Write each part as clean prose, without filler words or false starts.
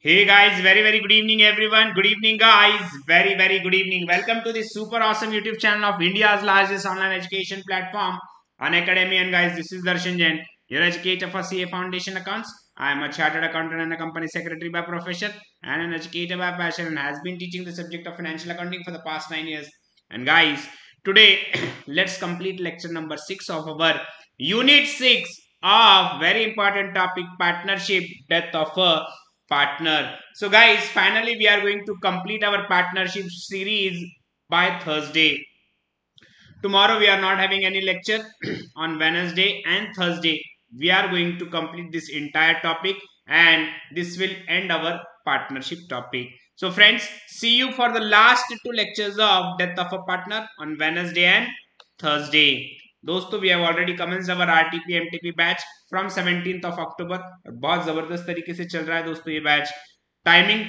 Hey guys, very good evening everyone. Good evening guys. Very good evening. Welcome to this super awesome YouTube channel of India's largest online education platform, Unacademy. And guys, this is Darshan Jain, your educator for CA Foundation Accounts. I am a chartered accountant and a company secretary by profession and an educator by passion, and has been teaching the subject of financial accounting for the past 9 years. And guys, today let's complete lecture number 6 of our unit 6 of very important topic, partnership, death of a partner. So guys, finally we are going to complete our partnership series by Thursday. Tomorrow we are not having any lecture. On Wednesday and Thursday we are going to complete this entire topic, and this will end our partnership topic. So friends, see you for the last two lectures of death of a partner on Wednesday and Thursday. दोस्तों we have already commenced our RTP MTP batch from 17th of October. बहुत जबरदस्त तरीके से चल रहा है दोस्तों ये batch. Timing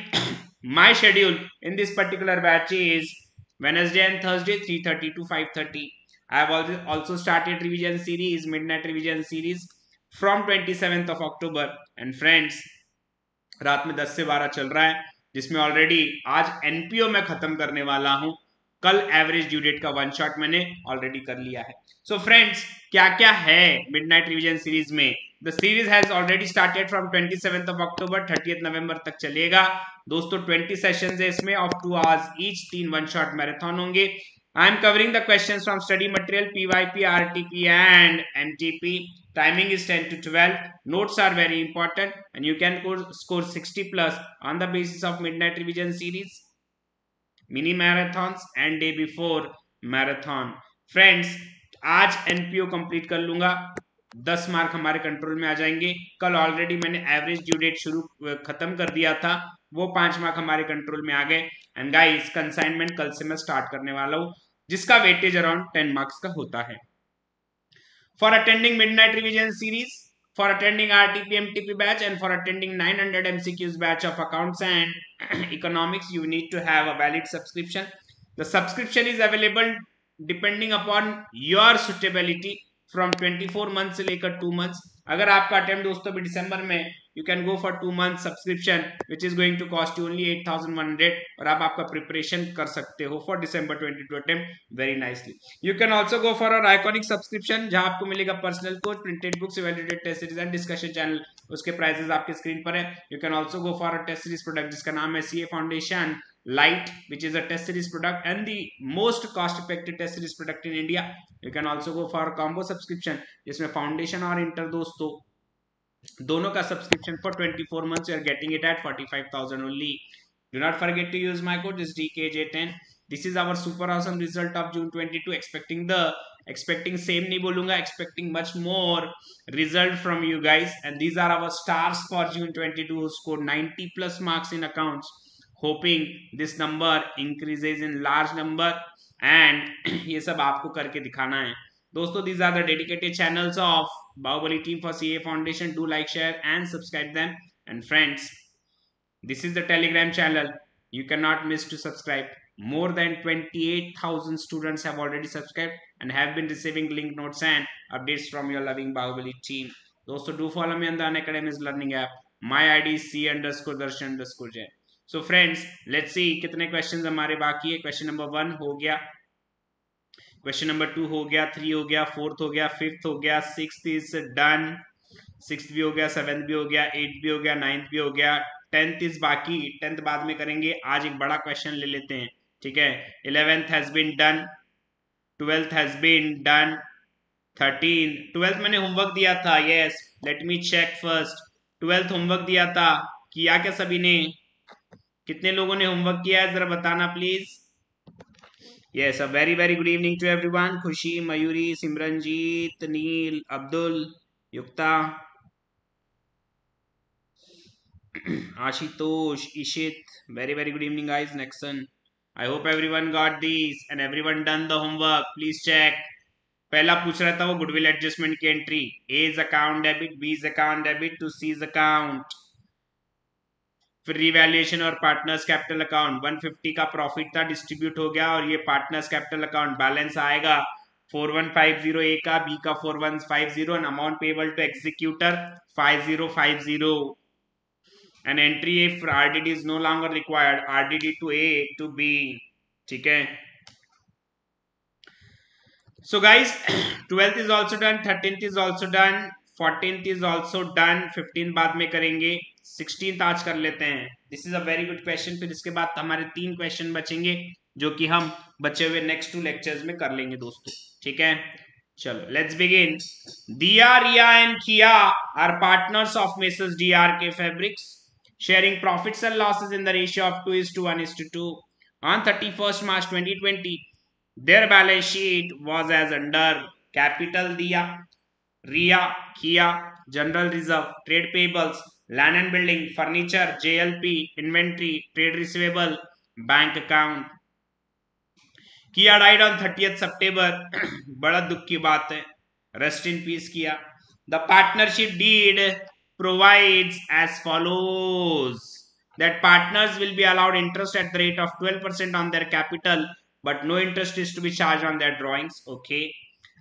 my schedule in this particular batch is Wednesday and Thursday 3:30 to 5:30. I have also started revision series, midnight revision series from 27th of October. And friends, रात में 10 से 12 चल रहा है, जिसमें ऑलरेडी आज एनपीओ में खत्म करने वाला हूं. कल एवरेज ड्यू डेट का वन शॉट मैंने ऑलरेडी कर लिया है. सो फ्रेंड्स, क्या क्या है मिडनाइट रिवीजन सीरीज में? The series has already started from 27th of October, 30th नवंबर तक चलेगा दोस्तों. 20 सेशंस है इसमें of 2 hours each. 3 one shot marathon होंगे. I am covering the questions from study material, PYP, RTP and MTP. Timing is 10 to 12. Notes are very important, and you can score 60 plus on the basis of midnight revision series, mini marathons and day before marathon. Friends, आज NPO complete कर लूंगा, 10 mark हमारे control में आ जाएंगे. कल already मैंने average due date खत्म कर दिया था, वो 5 मार्क हमारे कंट्रोल में आ गए. एंड गाइस, कंसाइनमेंट कल से मैं स्टार्ट करने वाला हूं, जिसका वेटेज अराउंड 10 मार्क्स का होता है. For attending midnight revision series, for attending RTP MTP batch, and for attending 900 MCQs batch of accounts and economics, you need to have a valid subscription. The subscription is available depending upon your suitability from 24 months से लेकर 2 months. अगर आपका attempt दोस्तों भी दिसंबर में, you can go for 2 months subscription which is going to cost you only 8,100, और आप आपका प्रिपरेशन कर सकते हो for December 22 attempt very nicely. You can also go for our iconic subscription, जहां आपको मिलेगा personal coach, printed books, evaluated test series and discussion channel. उसके प्राइसेस आपके स्क्रीन पर है. You can also go for a test series product जिसका नाम है CA Foundation Lite, which is a test series product and the most cost effective test series product in India. You can also go for combo subscription, जिसमें foundation और inter दोस्तों दोनों का subscription for 24 months you are getting it at 45,000 only. Do not forget to use my code, this DKJ10. This is our super awesome result of June 22. Expecting same नहीं बोलूंगा, expecting much more result from you guys. And these are our stars for June 22 who scored 90 plus marks in accounts. Hoping this number increases in large number, and ये सब आपको करके दिखाना है दोस्तों. These are the dedicated channels of Bahubali team for CA Foundation. Do like, share and subscribe them. And friends, this is the Telegram channel. You cannot miss to subscribe. More than 28,000 students have already subscribed and have been receiving link notes and updates from your loving Bahubali team. दोस्तों, do follow me on the Unacademy's learning app. My ID is C_Darshan_Jain. So friends, let's see कितने questions हमारे बाकी है. Question number 1 हो गया, question number 2 हो गया, 3 हो गया, 4th हो गया, 5th हो गया, 6th इज डन, 6th भी हो गया, 7th भी हो गया, 8th भी हो गया, 9th भी हो गया, 10th इज बाकी. 10th बाद में करेंगे, आज एक बड़ा क्वेश्चन ले लेते हैं, ठीक है. 11th has been done, 12th has been done, 12th मैंने होमवर्क दिया था. Yes, let me check first. 12th homework दिया था, किया क्या सभी ने? कितने लोगों ने होमवर्क किया है जरा बताना please. Yes, a very good evening to everyone. Khushi, Mayuri, Simranjeet, Neel, Abdul, Yukta, Ashutosh, Ishit, very good evening guys. नेक्सन, I hope everyone got this and everyone done the homework. Please check. पहला पूछ रहा था वो गुडविल एडजस्टमेंट की entry. A is account debit, B is account debit to C is account. फिर revaluation और partners capital account. 150 का profit था, डिस्ट्रीब्यूट हो गया, और ये पार्टनर्स कैपिटल अकाउंट बैलेंस आएगा 4150, ए का, बी का 4150, and amount payable to executor 5050. An entry if RDD is no longer required, RDD to A to B, ठीक है। So guys, 12th is also done, 13th is also done, 14th is also done, 15th बाद में करेंगे, 16th आज कर लेते हैं। This is a very good question. फिर इसके बाद हमारे 3 क्वेश्चन बचेंगे जो कि हम बचे हुए नेक्स्ट 2 लेक्चर्स में कर लेंगे दोस्तों, ठीक है। चलो let's begin. Diya, Riya and Kia are partners of messrs DRK Fabrics, sharing profits and losses in the ratio of 2:1:2 on 31st March 2020. Their balance sheet was as under: capital Diya, Riya, Kia, general reserve, trade payables, land and building, furniture, JLP, inventory, trade receivable, bank account. Kia died on 30th September. बड़ा दुख की बात है, rest in peace किया। The partnership deed provides as follows: that partners will be allowed interest at the rate of 12% on their capital, but no interest is to be charged on their drawings. Okay.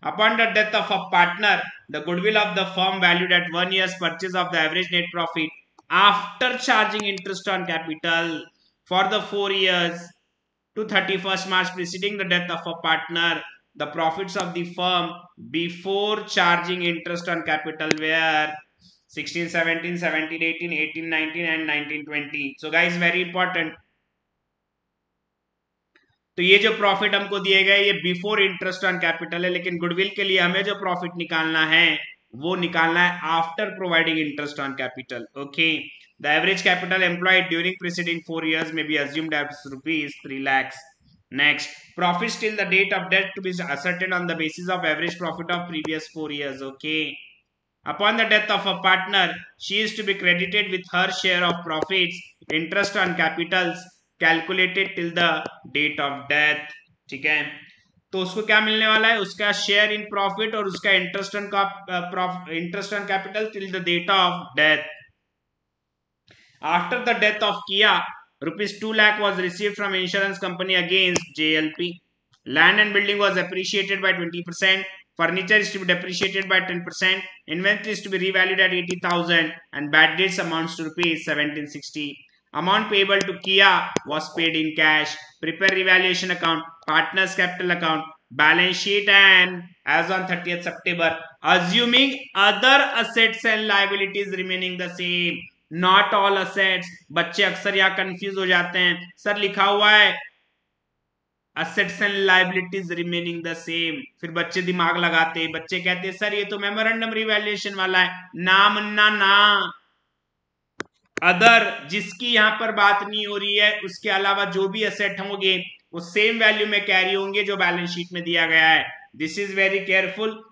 Upon the death of a partner, the goodwill of the firm valued at 1 year's purchase of the average net profit after charging interest on capital for the 4 years to 31st March preceding the death of a partner. The profits of the firm before charging interest on capital were 16, 17, 17, 18, 18, 19 and 19, 20. So guys, very important. तो ये जो profit हमको दिए गए ये before interest on capital है, लेकिन goodwill के लिए हमें जो प्रॉफिट निकालना है वो निकालना है after providing interest on capital. Okay, the average capital employed during preceding 4 years may be assumed as rupees 3 lakhs. Next, profits till the date of death to be ascertained on the basis of average profit of previous 4 years. Okay. Upon the death of a partner, she is to be credited with her share of profits, interest on capitals calculated till the date of death. ठीक है, तो उसको क्या मिलने वाला है? उसका share in profit और उसका interest on capital till the date of death. After the death of Kia, rupees 2 lakh was received from insurance company against JLP. Land and building was appreciated by 20%. Furniture is to be depreciated by 10%. Inventory is to be revalued at 80,000 and bad debts amounts to rupees 1760. Amount payable to Kia was paid in cash. Prepare revaluation account, partners capital account, balance sheet and as on 30th September, assuming other assets and liabilities remaining the same. Not all assets. बच्चे अक्सर यहाँ confuse हो जाते हैं, sir लिखा हुआ है assets and liabilities remaining the same, फिर बच्चे दिमाग लगाते हैं, बच्चे कहते हैं सर ये तो मेमोरेंडम रिवैल्यूएशन वाला है। नाम ना अदर, जिसकी यहाँ पर बात नहीं हो रही है उसके अलावा जो भी असेट होंगे वो सेम वैल्यू में कैरी होंगे जो बैलेंस शीट में दिया गया है। दिस इज वेरी केयरफुल,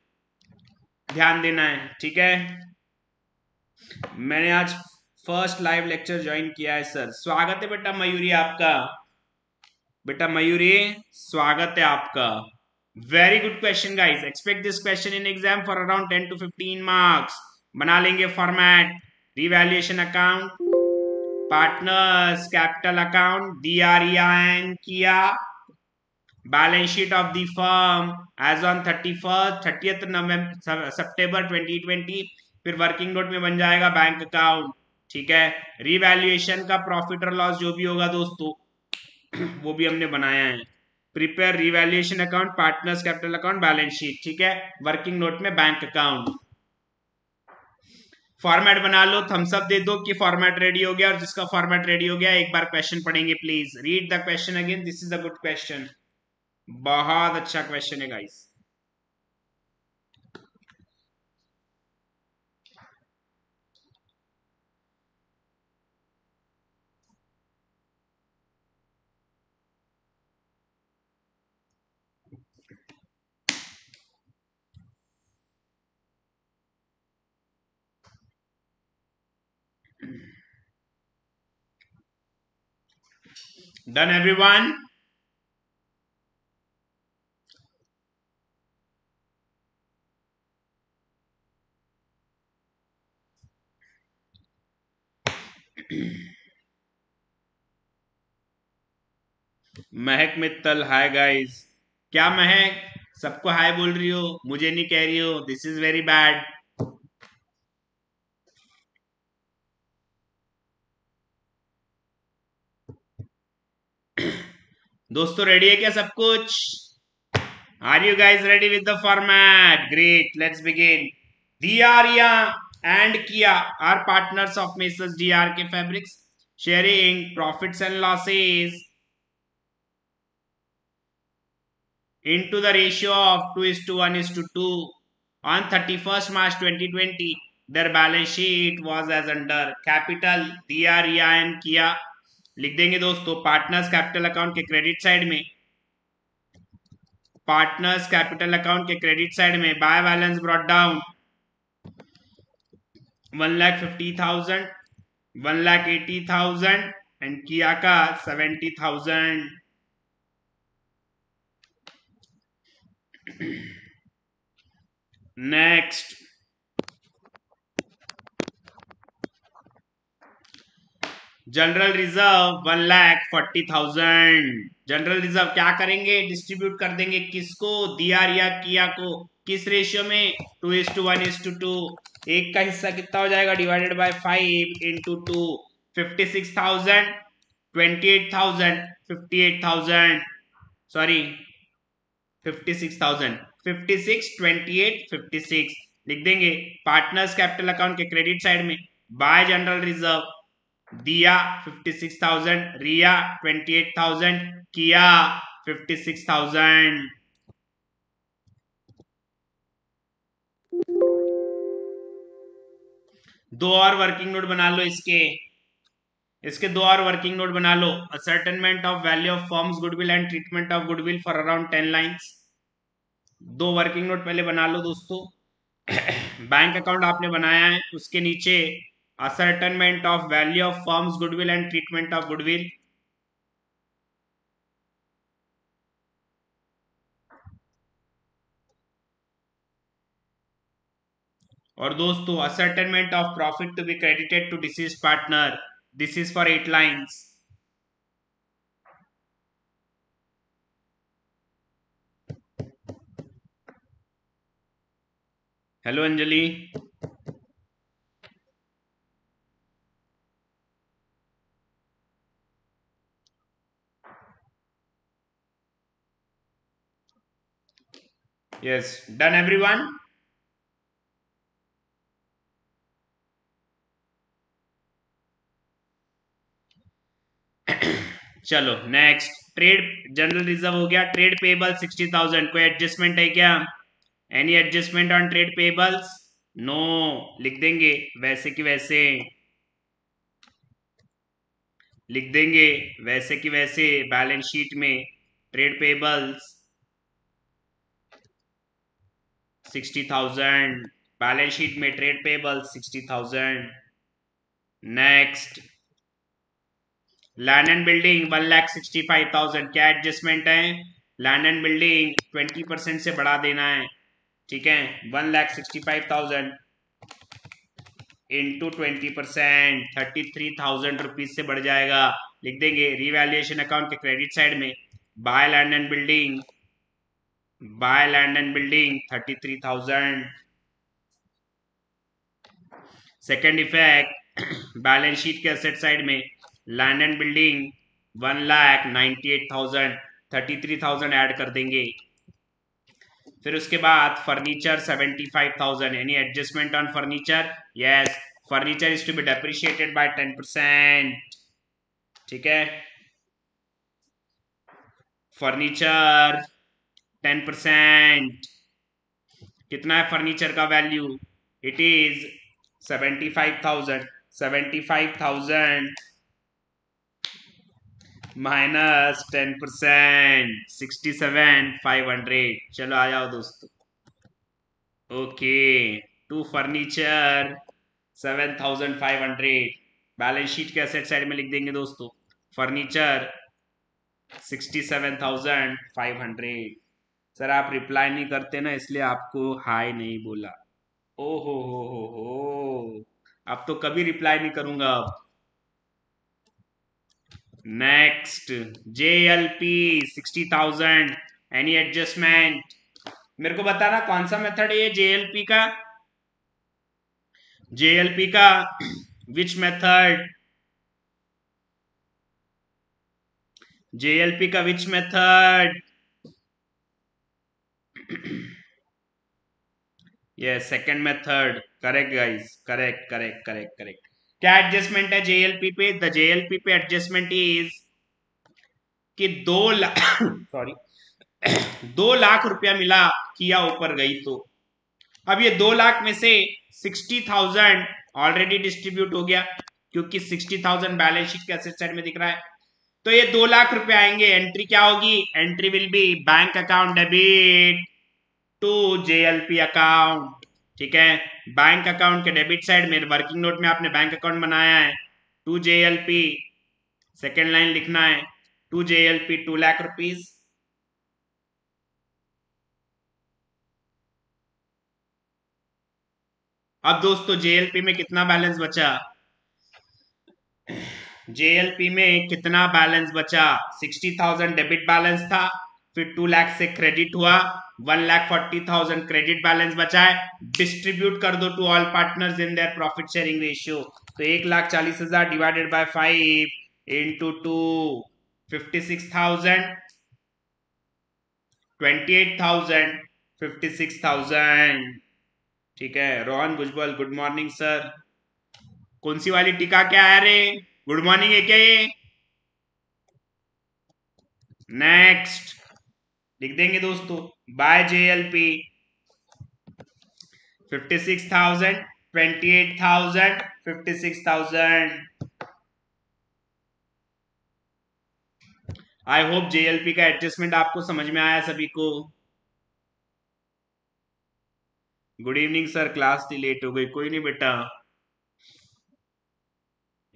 ध्यान देना है, ठीक है। मैंने आज फर्स्ट लाइव लेक्चर ज्वाइन किया है सर। स्वागत है बेटा मयूरी आपका, बेटा मयूरी स्वागत है आपका। Very good question guys, expect this question in exam for around 10 to 15 marks. बना लेंगे format, revaluation account, partners capital account, DREA and किया, balance sheet of the firm as on 30th September 2020, फिर वर्किंग नोट में बन जाएगा bank account, ठीक है। Revaluation का प्रॉफिट और लॉस जो भी होगा दोस्तों वो भी हमने बनाया है। Prepare revaluation account, partners capital account, balance sheet, ठीक है। वर्किंग नोट में बैंक अकाउंट। फॉर्मेट बना लो, थम्स अप दे दो कि फॉर्मेट रेडी हो गया, और जिसका फॉर्मेट रेडी हो गया एक बार क्वेश्चन पढ़ेंगे please. Read the question again, this is a good question, बहुत अच्छा क्वेश्चन है गाइस। Done everyone? महक मित्तल, हाय गाइस। क्या महक सबको हाय बोल रही हो, मुझे नहीं कह रही हो? This is very bad. दोस्तों रेडी है क्या सब कुछ? Are you guys ready with the format? Great, let's begin. DRIA and Kia are partners of Messrs DRK Fabrics, sharing profits and losses into the ratio of 2:1:2. On 31st March 2020, their balance sheet was as under: capital DRIA and Kia. लिख देंगे दोस्तों partners capital account के credit side में, partners capital account के credit side में by balance brought down 1,50,000, 1,80,000 and किया का 70,000. Next, general reserve 1,40,000. General reserve क्या करेंगे? डिस्ट्रीब्यूट कर देंगे किसको? DRIA किया को. किस रेशियो में? 2:1:2. एक का हिस्सा कितना हो जाएगा? Divided by 5 into 2. 56,000, 28,000, 58,000, सॉरी 56,000, 56, 28, 56 लिख देंगे. पार्टनर्स कैपिटल अकाउंट के क्रेडिट साइड में बाय जनरल रिजर्व दिया 56,000, रिया 28,000, किया 56,000. दो और वर्किंग नोट बना लो इसके दो और वर्किंग नोट बना लो. Ascertainment of value of firm's goodwill and treatment of goodwill for around 10 lines. दो वर्किंग नोट पहले बना लो दोस्तों. बैंक अकाउंट आपने बनाया है, उसके नीचे ascertainment of value of firm's goodwill and treatment of goodwill. और दोस्तों ascertainment of profit to be credited to deceased partner. This is for 8 lines. Hello Anjali. Yes, done everyone? चलो नेक्स्ट. ट्रेड जनरल रिजर्व हो गया. Trade payable 60,000. कोई adjustment है क्या? Any adjustment on trade payables? No. लिख देंगे वैसे कि वैसे, लिख देंगे वैसे कि वैसे. बैलेंस शीट में ट्रेड पेबल्स 60,000. बैलेंस शीट में trade payables 60,000. Next, land and building 1,65,000. क्या एडजस्टमेंट है? लैंड एंड बिल्डिंग 20% से बढ़ा देना है. ठीक है, 1,65,000 इंटू 20%, 33,000 रुपीज से बढ़ जाएगा. लिख देंगे रिवैल्यूएशन अकाउंट के क्रेडिट साइड में by land and building, by land and building 33,000. Second effect, balance sheet के एसेट साइड में लैंड एंड बिल्डिंग 1,98,000, 33,000 ऐड कर देंगे. फिर उसके बाद furniture 75,000. Any adjustment on furniture? Yes, furniture is to be depreciated by 10%. ठीक है, फर्नीचर 10%. कितना है फर्नीचर का वैल्यू? It is 75,000. 75,000 माइनस 10%, 67,500. चलो आ जाओ दोस्तों. Okay, to furniture 7,500. Balance sheet के एसेट साइड में लिख देंगे दोस्तों फर्नीचर 67,500. सर आप रिप्लाई नहीं करते ना, इसलिए आपको हाई नहीं बोला. ओ हो, अब तो कभी रिप्लाई नहीं करूंगा अब. Next, JLP 60,000. Any adjustment? मेरे को बताना कौन सा मेथड है ये JLP का? JLP का विच मेथड? JLP का which method? Yes, second method. Correct guys. Correct. क्या एडजस्टमेंट है JLP पे? द JLP पे एडजस्टमेंट इज कि 2 लाख सॉरी 2 लाख रुपया मिला, किया ऊपर गई तो अब ये 2 लाख में से 60,000 ऑलरेडी डिस्ट्रीब्यूट हो गया, क्योंकि 60,000 बैलेंस शीट के एसेट साइड में दिख रहा है। तो ये 2 लाख रुपए आएंगे। एंट्री क्या होगी? Entry will be bank account debit to JLP account. ठीक है, बैंक अकाउंट के डेबिट साइड में वर्किंग नोट में आपने बैंक अकाउंट बनाया है टू JLP, सेकेंड लाइन लिखना है टू JLP 2 लाख रुपीज। अब दोस्तों JLP में कितना बैलेंस बचा? JLP में कितना बैलेंस बचा? 60,000 डेबिट बैलेंस था, फिर 2 लाख से क्रेडिट हुआ, 1,40,000 क्रेडिट बैलेंस बचा है। डिस्ट्रीब्यूट कर दो to all partners in their profit sharing ratio. तो 1,40,000 डिवाइडेड बाय 5 इंटू 2, 56,000, 28,000, 56,000। ठीक है, रोहन भुजबल गुड मॉर्निंग सर। कौन सी वाली टीका क्या है रे? गुड मॉर्निंग है क्या ये? नेक्स्ट लिख देंगे दोस्तों, by JLP 56,000, 28,000, 56,000। I hope JLP का एडजस्टमेंट आपको समझ में आया सभी को। गुड इवनिंग सर, क्लास थी लेट हो गई। कोई नहीं बेटा।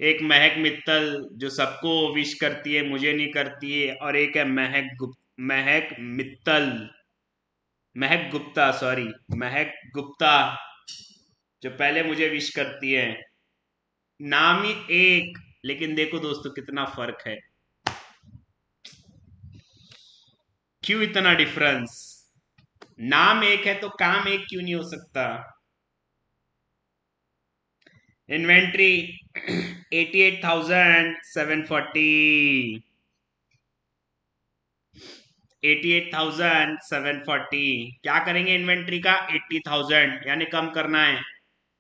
एक महक मित्तल जो सबको विश करती है, मुझे नहीं करती है, और एक है महक मित्तल, महक गुप्ता, सॉरी महक गुप्ता, जो पहले मुझे विश करती है। नाम ही एक, लेकिन देखो दोस्तों कितना फर्क है। क्यों इतना डिफरेंस? नाम एक है तो काम एक क्यों नहीं हो सकता? इन्वेंट्री 88,740, 88,740। क्या करेंगे इन्वेंट्री का? 80,000, यानी कम करना है।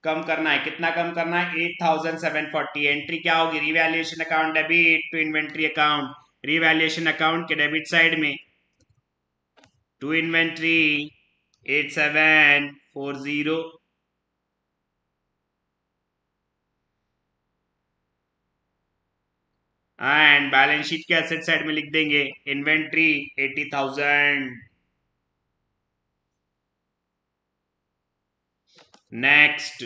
कम करना है, कितना कम करना है? 8,740। एंट्री क्या होगी? Revaluation account debit to inventory account. Revaluation account के डेबिट साइड में to inventory 8740, and balance sheet के एसेट साइड में लिख देंगे इन्वेंट्री 80,000। Next,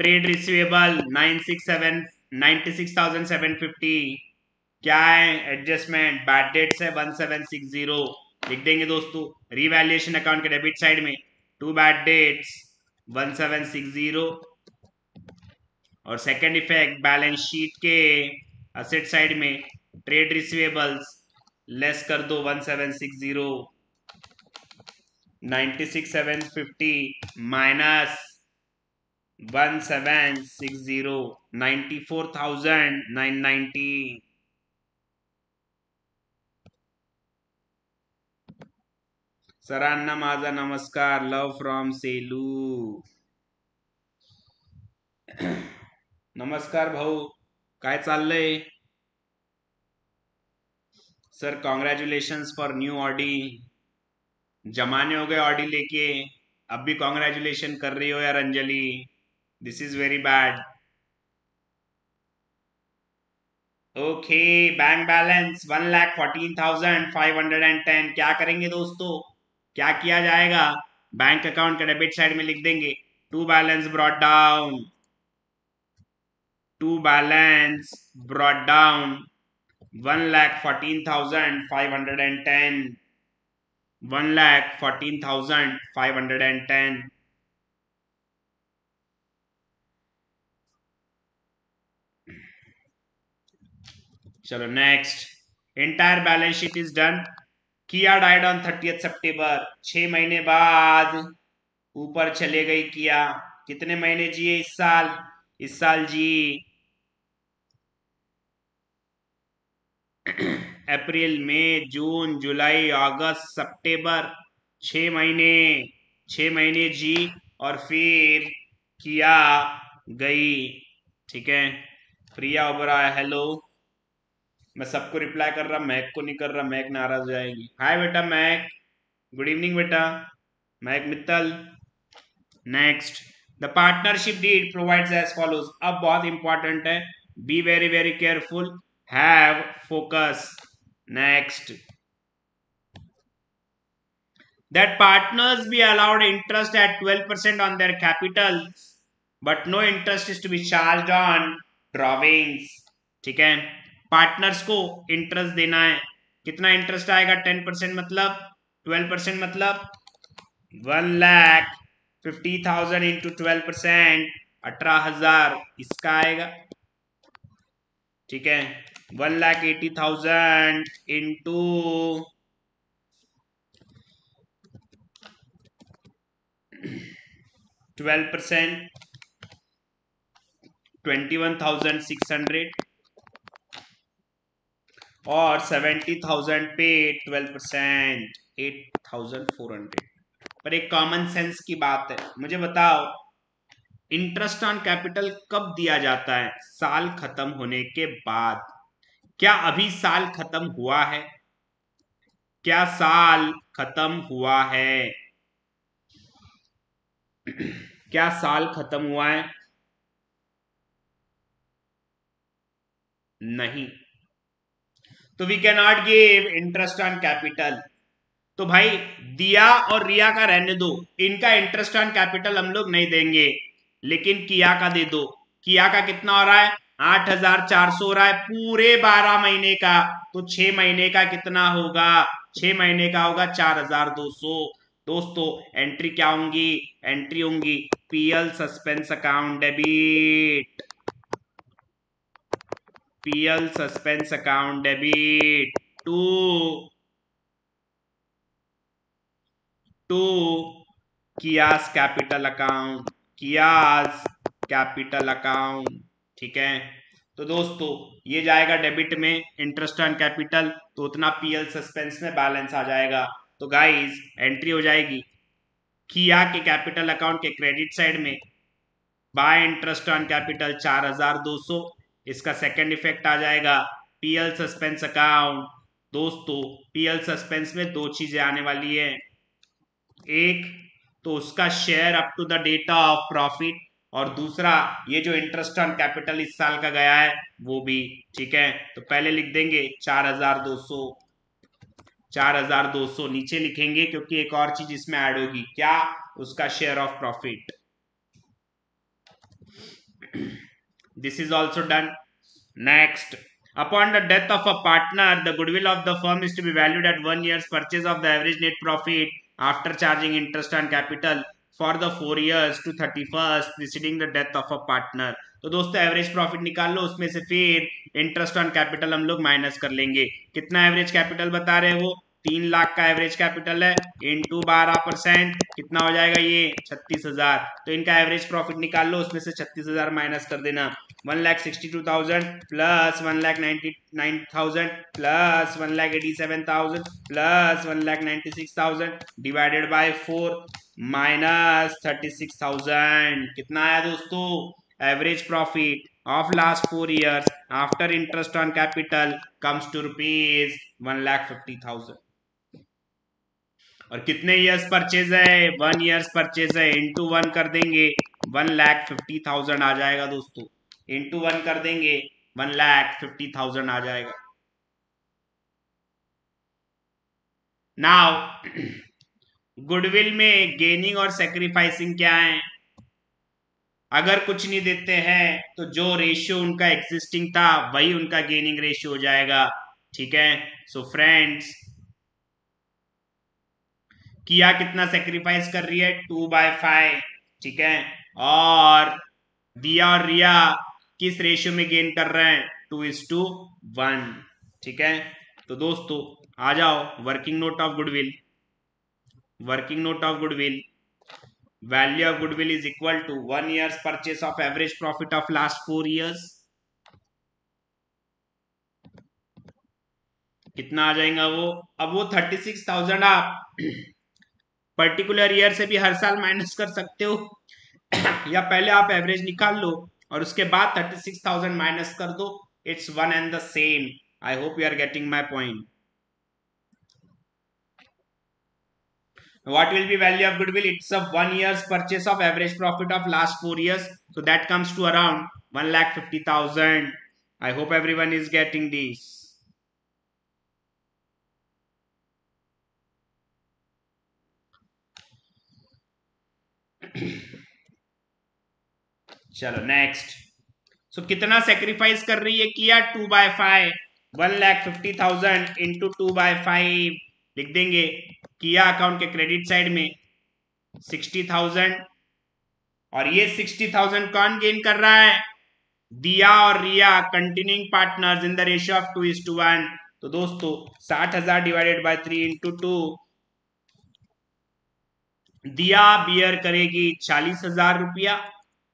trade receivable 96,750। क्या है एडजस्टमेंट? बैड डेट्स है 1760, लिख देंगे दोस्तों रिवैल्यूएशन अकाउंट के डेबिट साइड में टू बैड डेट्स 1760, और सेकंड इफेक्ट बैलेंस शीट के असेट साइड में ट्रेड रिसीवेबल्स लेस कर दो 1760, 96,750 माइनस 1760, 94,990। सरांना माझा नमस्कार, लव फ्रॉम सेलू। नमस्कार भाऊ, काय चाललंय? Sir congratulations for new Audi. जमाने हो गए ऑडी लेके, अब भी कॉन्ग्रेचुलेशन कर रही हो यार Anjali, this is very bad. Okay, bank balance 1,14,510। क्या करेंगे दोस्तों? क्या किया जाएगा? बैंक अकाउंट के डेबिट साइड में लिख देंगे to balance brought down, to balance brought down 1,14,510, 1,14,510। चलो next, entire balance sheet is done. Kia died on 30 सितंबर, 6 महीने बाद ऊपर चले गई किया। कितने महीने जिए इस साल? इस साल जी अप्रैल, मई, जून, जुलाई, अगस्त, सितंबर, 6 महीने, 6 महीने जी। और फिर किया गई। ठीक है, प्रिया ओबरा हेलो। मैं सबको रिप्लाई कर रहा, मैक को नहीं कर रहा, मैक नाराज हो जाएगी। हाय बेटा मैक, गुड इवनिंग बेटा Mahak Mittal. Next, the partnership deed provides as follows. अब बहुत इंपॉर्टेंट है, be very very careful, have focus. Next, that partners be allowed interest at 12% on their capitals, but no interest is to be charged on drawings. ठीक है, partners को interest देना है। कितना interest आएगा? 10% मतलब 12% मतलब 1,50,000 इंटू 12%, 18,000 इसका आएगा। ठीक है, 1,80,000 इंटू 12%, 21,600 और 70,000 पे 12%, 8,400। पर एक कॉमन सेंस की बात है, मुझे बताओ इंटरेस्ट ऑन कैपिटल कब दिया जाता है? साल खत्म होने के बाद। क्या अभी साल खत्म हुआ है? क्या साल खत्म हुआ है? क्या साल खत्म हुआ है? नहीं, तो we can not give interest on capital. तो भाई दिया और रिया का रहने दो, इनका इंटरेस्ट ऑन कैपिटल हम लोग नहीं देंगे, लेकिन किया का दे दो। किया का कितना हो रहा है? 8,400 हो रहा है पूरे 12 महीने का। तो 6 महीने का कितना होगा? 6 महीने का होगा 4,200। दोस्तों एंट्री क्या होंगी? एंट्री होंगी PL suspense account debit, PL suspense account debit to Kiya's capital account, Kiya's capital account. ठीक है, तो दोस्तों ये जाएगा डेबिट में इंटरेस्ट ऑन कैपिटल, तो उतना पीएल सस्पेंस में बैलेंस आ जाएगा। तो गाइस एंट्री हो जाएगी किया के कैपिटल अकाउंट के क्रेडिट साइड में बाय इंटरेस्ट ऑन कैपिटल 4,200। इसका सेकंड इफेक्ट आ जाएगा पीएल सस्पेंस अकाउंट। दोस्तों पीएल सस्पेंस में दो चीजें आने वाली है, एक तो उसका share up to the data of profit, और दूसरा ये जो इंटरेस्ट ऑन कैपिटल इस साल का गया है वो भी। ठीक है, तो पहले लिख देंगे 4,200, 4,200 नीचे लिखेंगे क्योंकि एक और चीज इसमें ऐड होगी, क्या? उसका share of profit. This is also done. Next, upon the death of a partner, the goodwill of the firm is to be valued at 1 year's purchase of the average net profit after charging interest on capital for the 4 years to 31st preceding the death of a partner. तो दोस्तों average profit निकाल लो, उसमें से फिर interest on capital हम लोग minus कर लेंगे। कितना एवरेज कैपिटल बता रहे हैं वो? 3 लाख का एवरेज कैपिटल है, इंटू 12% कितना हो जाएगा ये? 36,000। तो इनका एवरेज प्रॉफिट निकाल लो, उसमें से 36,000 माइनस कर देना। 1,62,000 plus 1,99,000 plus 1,87,000 plus 1,96,000 divided by 4 minus 36,000। कितना आया दोस्तों? Average profit of last 4 years after interest on capital comes to rupees 1,50,000। और कितने ईयर्स परचेज है? 1 ईयर्स परचेज है, इंटू 1 कर देंगे 1,50,000 आ जाएगा दोस्तों, इंटू 1 कर देंगे 1,50,000 आ जाएगा। नाउ गुडविल में गेनिंग और सेक्रीफाइसिंग क्या है? अगर कुछ नहीं देते हैं तो जो रेशियो उनका एग्जिस्टिंग था वही उनका गेनिंग रेशियो हो जाएगा। ठीक है, सो फ्रेंड्स किया कितना सेक्रीफाइस कर रही है? 2/5। ठीक है, और दिया और रिया किस रेशियो में गेन कर रहे हैं? 2:1। ठीक है, तो दोस्तों आ जाओ working note of goodwill. Working note of goodwill, value of goodwill is equal to 1 year's purchase of average profit of last 4 years कितना आ जाएगा वो? अब वो 36,000 आप पर्टिकुलर ईयर से भी हर साल माइनस कर सकते हो या पहले आप एवरेज निकाल लो और उसके बाद 36,000 माइनस कर दो. It's one and the same. I hope you are getting my point. What will be value of goodwill? It's a 1 year's purchase of average profit of last 4 years. So that comes to around 1,50,000. I hope everyone is getting this. चलो next. सो कितना sacrifice कर रही है किया? 2/5. 1,50,000 into 2/5 लिख देंगे. किया account के क्रेडिट साइड में 60,000 और ये 60,000 कौन गेन कर रहा है? दिया और Riya continuing partners in the ratio of 2:1. तो दोस्तों 60,000 डिवाइडेड बाय 3 इंटू 2. दिया बियर करेगी 40,000 रुपया,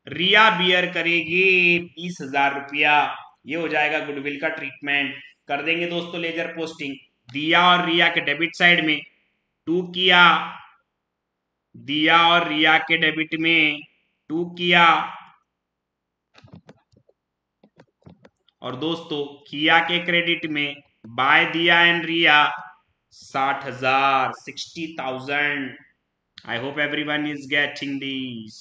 रिया बियर करेगी 20,000 रुपया. ये हो जाएगा गुडविल का ट्रीटमेंट. कर देंगे दोस्तों लेजर पोस्टिंग. दिया और रिया के डेबिट साइड में 2 किया, दिया और रिया के डेबिट में 2 किया और दोस्तों किया के क्रेडिट में by Diya and Riya 60,000, 60,000. I hope everyone is getting this.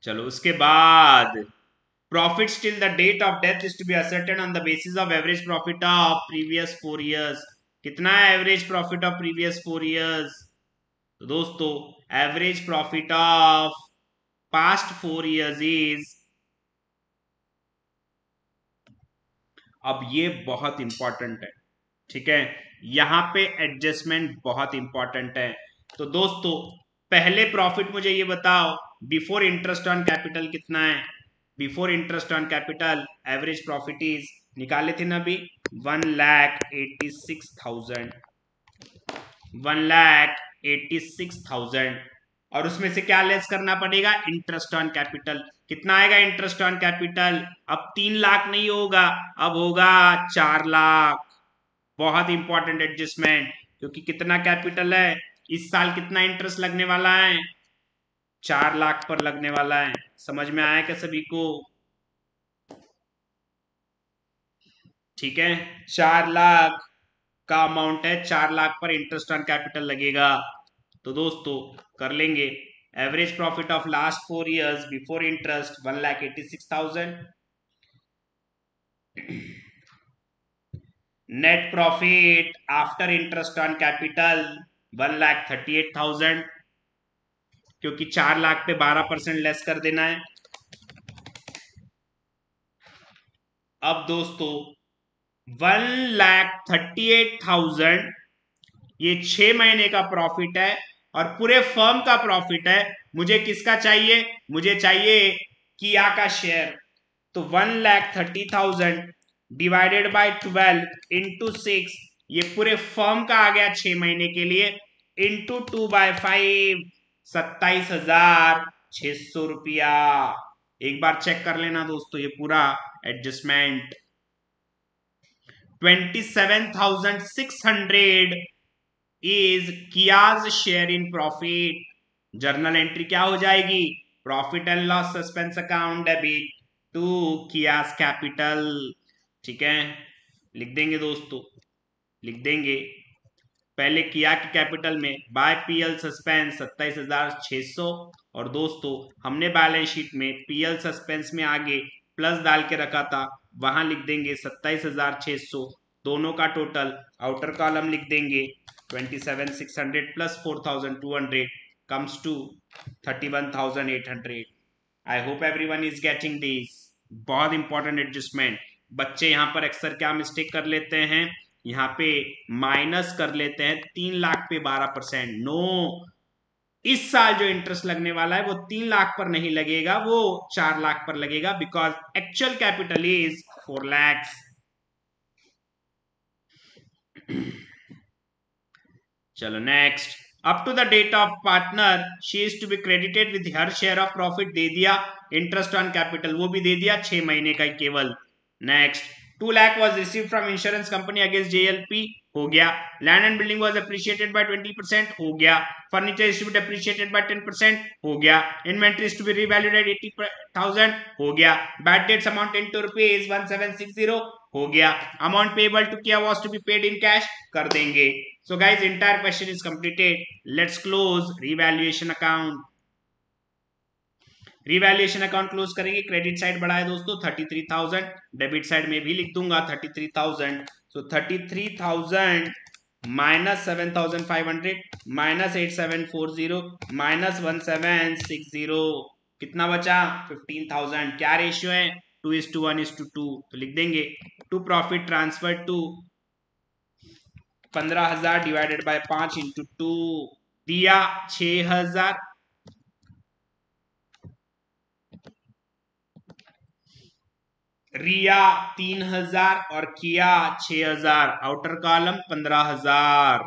चलो उसके बाद profit till the date of death is to be asserted on the basis of average profit of previous 4 years. कितना है average profit of previous 4 years? तो दोस्तों average profit of past 4 years is, अब ये बहुत इंपॉर्टेंट है, ठीक है, यहां पे एडजस्टमेंट बहुत इंपॉर्टेंट है. तो दोस्तों पहले प्रॉफिट मुझे ये बताओ, बिफोर इंटरेस्ट ऑन कैपिटल कितना है? Before interest on capital average profit is, निकाले थे ना अभी, 1,86,000. 1,86,000 और उसमें से क्या लेस करना पड़ेगा? Interest on capital. कितना आएगा इंटरेस्ट ऑन कैपिटल? अब 3 लाख नहीं होगा, अब होगा 4 लाख. बहुत इंपॉर्टेंट एडजस्टमेंट, क्योंकि कितना कैपिटल है, इस साल कितना इंटरेस्ट लगने वाला है? 4 लाख पर लगने वाला है. समझ में आया क्या सभी को? ठीक है, 4 लाख का अमाउंट है, 4 लाख पर इंटरेस्ट ऑन कैपिटल लगेगा. तो दोस्तों कर लेंगे average profit of last 4 years before interest 1,86,000. Net profit after interest on capital 1,38,000, क्योंकि 4 लाख पे 12% लेस कर देना है. अब दोस्तों 1,38,000 ये 6 महीने का प्रॉफिट है और पूरे फर्म का प्रॉफिट है. मुझे किसका चाहिए? मुझे चाहिए किया का शेयर. तो 1,30,000 डिवाइडेड बाय 12 इंटू 6, ये पूरे फर्म का आ गया 6 महीने के लिए, इंटू 2/5, 27,600 रुपया. एक बार चेक कर लेना दोस्तों ये पूरा adjustment. 27,600 is Kiya's share in profit. Journal entry क्या हो जाएगी? Profit and loss suspense account debit to Kiya's capital. ठीक है, लिख देंगे दोस्तों, लिख देंगे. पहले किया के कैपिटल में बाय पीएल सस्पेंस 27,600 और दोस्तों हमने बैलेंस शीट में पीएल सस्पेंस में आगे प्लस डाल के रखा था, वहां लिख देंगे 27,600. दोनों का टोटल आउटर कॉलम लिख देंगे 27,600 plus 4,200 comes to 31,800. I hope everyone is getting this. बहुत इंपॉर्टेंट एडजस्टमेंट. बच्चे यहां पर अक्सर क्या मिस्टेक कर लेते हैं, यहां पे माइनस कर लेते हैं 3 लाख पे 12%. नो, इस साल जो इंटरेस्ट लगने वाला है वो 3 लाख पर नहीं लगेगा, वो 4 लाख पर लगेगा, because actual capital is 4 lakh. चलो next. Up to the date of partner she is to be credited with her share of profit दे दिया, इंटरेस्ट ऑन कैपिटल वो भी दे दिया 6 महीने का केवल। Next 2 lakh was receive from insurance company against JLP हो गया। Land and building was appreciated by 20% हो गया। Furniture is to be depreciated by 10% हो गया। Inventory is to be revalued at 80,000 हो गया। Bad debts amounted to rupees 1760 हो गया। Amount payable to Kia was to be paid in cash कर देंगे। So guys, entire question is completed. Let's close revaluation account. Revaluation account close करेंगे। Credit side बढ़ा है दोस्तों 33,000, डेबिट साइड में भी लिख दूंगा 33,000। सो 33,000 माइनस 7,500 माइनस 8,740 माइनस 1,760 कितना बचा 15,000। क्या रेशियो है 2:1:2 तो लिख देंगे to profit transfer to 15,000 divided by 5 into 2 Diya 6,000 रिया 3,000 और किया 6,000 आउटर कॉलम 15,000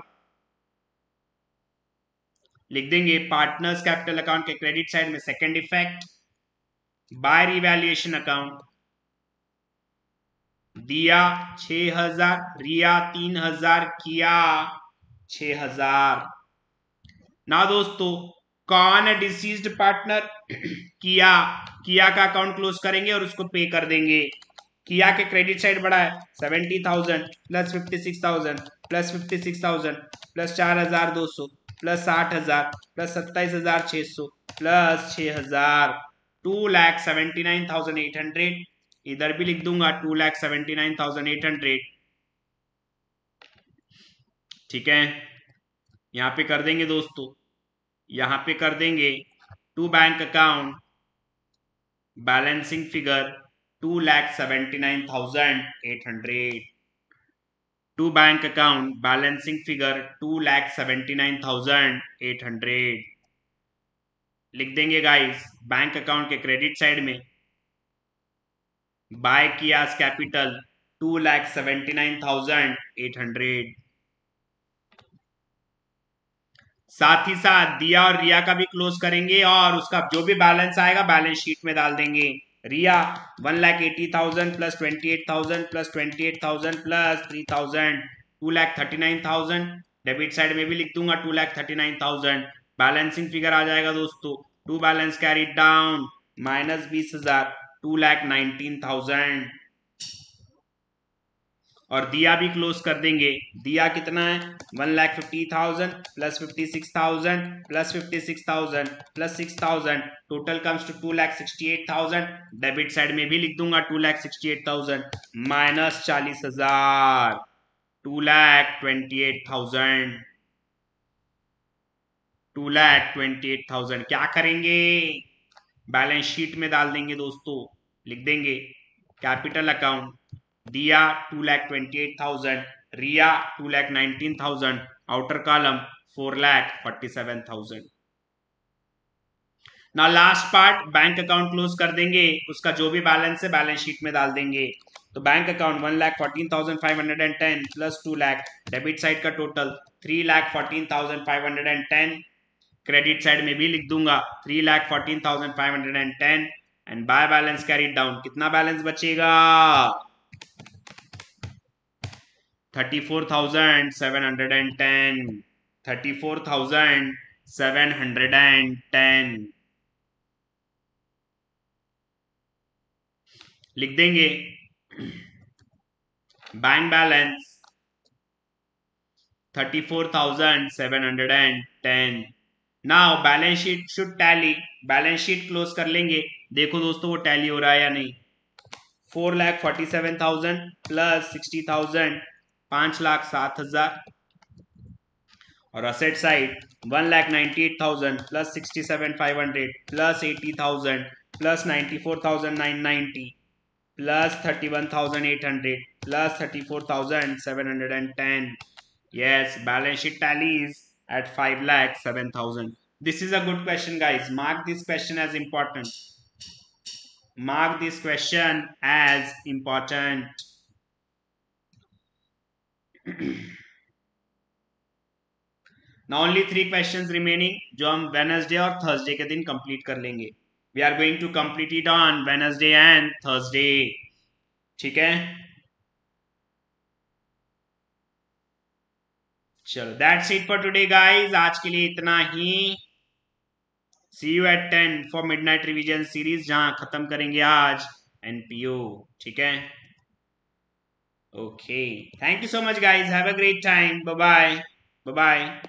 लिख देंगे। पार्टनर्स कैपिटल अकाउंट के क्रेडिट साइड में second effect bye revaluation account दिया 6,000 रिया 3,000 किया 6,000। ना दोस्तों कौन है डिसीज्ड पार्टनर किया, किया का अकाउंट क्लोज करेंगे और उसको पे कर देंगे। किया के क्रेडिट साइड बढ़ा है 70,000 plus 56,000 plus 56,000 plus 4,200 plus 60,000 plus 27,600 plus 6,000 2,79,800 इधर भी लिख दूंगा 2,79,800 ठीक है। यहां पे कर देंगे दोस्तों, यहां पे कर देंगे to bank account balancing figure 2,79,800 to bank account balancing figure 2,79,800 लिख देंगे गाइस। बैंक अकाउंट के क्रेडिट साइड में बाय किया कैपिटल 2,79,800 साथ ही साथ दिया और रिया का भी क्लोज करेंगे और उसका जो भी बैलेंस आएगा बैलेंस शीट में डाल देंगे। रिया 1,80,000 plus 28,000 plus 28,000 plus 3,000 2,39,000 debit side में भी लिख दूंगा 2,39,000 बैलेंसिंग फिगर आ जाएगा दोस्तों to balance carried down minus 20,000 2,19,000 और दिया भी क्लोज कर देंगे। दिया कितना है 1,50,000 plus 56,000 plus 56,000 plus 6,000 total comes to 2,68,000 debit side में भी लिख दूंगा 2,68,000 माइनस 40,000 2,28,000 2,28,000 क्या करेंगे बैलेंस शीट में डाल देंगे दोस्तों। लिख देंगे कैपिटल अकाउंट दिया 2,28,000 रिया 2,19,000 आउटर कॉलम 4,47,000। ना last part bank account close कर देंगे, उसका जो भी बैलेंस है बैलेंस शीट में डाल देंगे। तो bank account 1,14,510 plus 2 lakh debit side का टोटल 3,14,510 क्रेडिट साइड में भी लिख दूंगा 3,14,510 and by balance carried down कितना बैलेंस बचेगा 34,710 34,710 लिख देंगे। Bank balance 34,710 now balance sheet should tally, balance sheet close कर लेंगे। देखो दोस्तों वो टैली हो रहा है या नहीं। 4,47,000 प्लस 60,000 5,07,000 और asset side 1,98,000 plus 67,500 plus 80,000 plus 94,990 plus 31,800 plus 34,710 yes balance sheet tallies at 5,07,000 this is a good question guys, mark this question as important, mark this question as important now only 3 questions remaining, जो हम Wednesday और Thursday के दिन complete कर लेंगे. We are going to complete it on Wednesday and Thursday. ठीक है, चलो that's it for today guys. आज के लिए इतना ही. See you at 10 for midnight revision series, जहां खत्म करेंगे आज एनपीओ. ठीक है, okay, thank you so much guys, have a great time, bye bye. Bye bye.